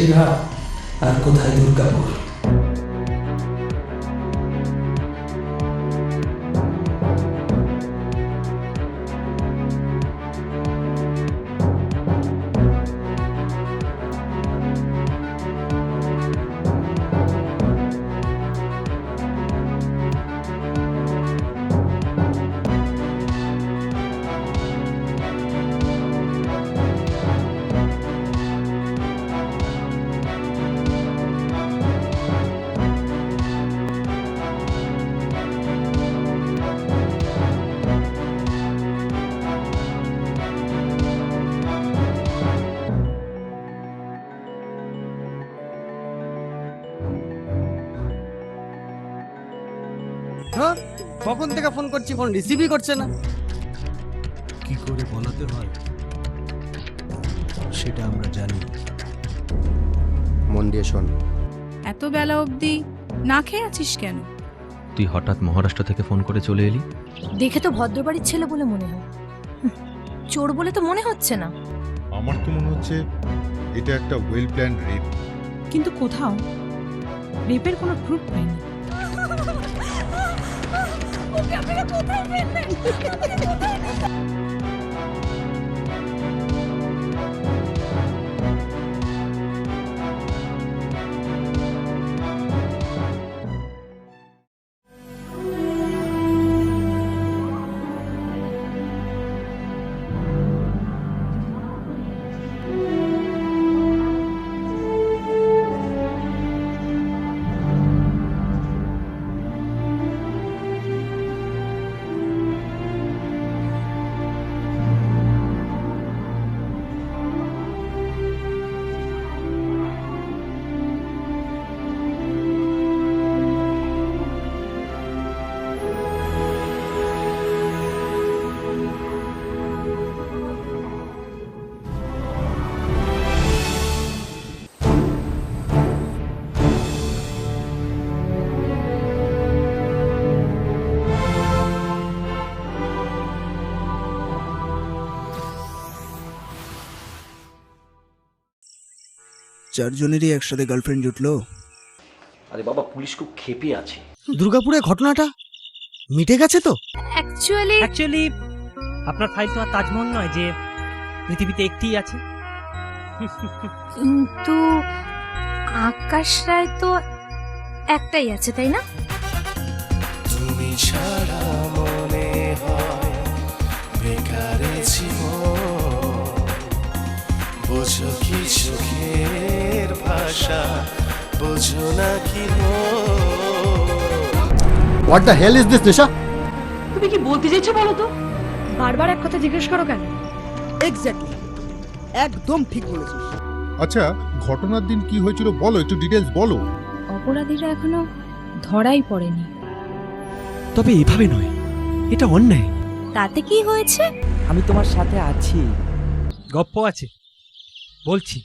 সেটিঘাট আর কোথায় দুর্গাপুর। কখন থেকে ফোন করছি, ফোন রিসিভই করছে না। কি করে বলাতে হয় সেটা আমরা জানি। মন দিয়ে শোন। এত বেলা অবধি না খেয়ে আছিস কেন? তুই হঠাৎ মহারাষ্ট্র থেকে ফোন করে চলে এলি। দেখে তো ভদ্রবাড়ির ছেলে বলে মনে হয়, চোর বলে তো মনে হচ্ছে না। আমার তো মনে হচ্ছে এটা একটা ওয়েল প্ল্যান রেপ। কিন্তু কোথাও রেপের কোনো প্রুফ পাইনি। চারজনেরই একসাথে গার্লফ্রেন্ড জুটলো। আরে বাবা, পুলিশ খুব ক্ষেপে আছে। দুর্গাপুরে ঘটনাটা মিটে গেছে তো? অ্যাকচুয়ালি আপনার ফাইল তো আর তাজমহল নয় যে পৃথিবীতে একটিই আছে। কিন্তু আকাশ রায় তো একটাই আছে, তাই না? তুমি ছাড়া মনে হয় বেকারে জীবন, বোঝো কি চোখের ভাষা, বোঝো না কি what the hell is this Nisha? তুমি কি বলতে চাইছো বলো তো? বারবার এক কথা জিজ্ঞেস করো কেন? এক্স্যাক্টলি, একদম ঠিক বলেছিস। আচ্ছা, ঘটনার দিন কি হয়েছিল বলো, একটু ডিটেলস বলো। অপরাধীরা এখনো ধরাই পড়েনি। তবে এভাবে নয়, এটা অন্যায়। তাতে কি হয়েছে? আমি তোমার সাথে আছি। গপ্প আছে বলছি।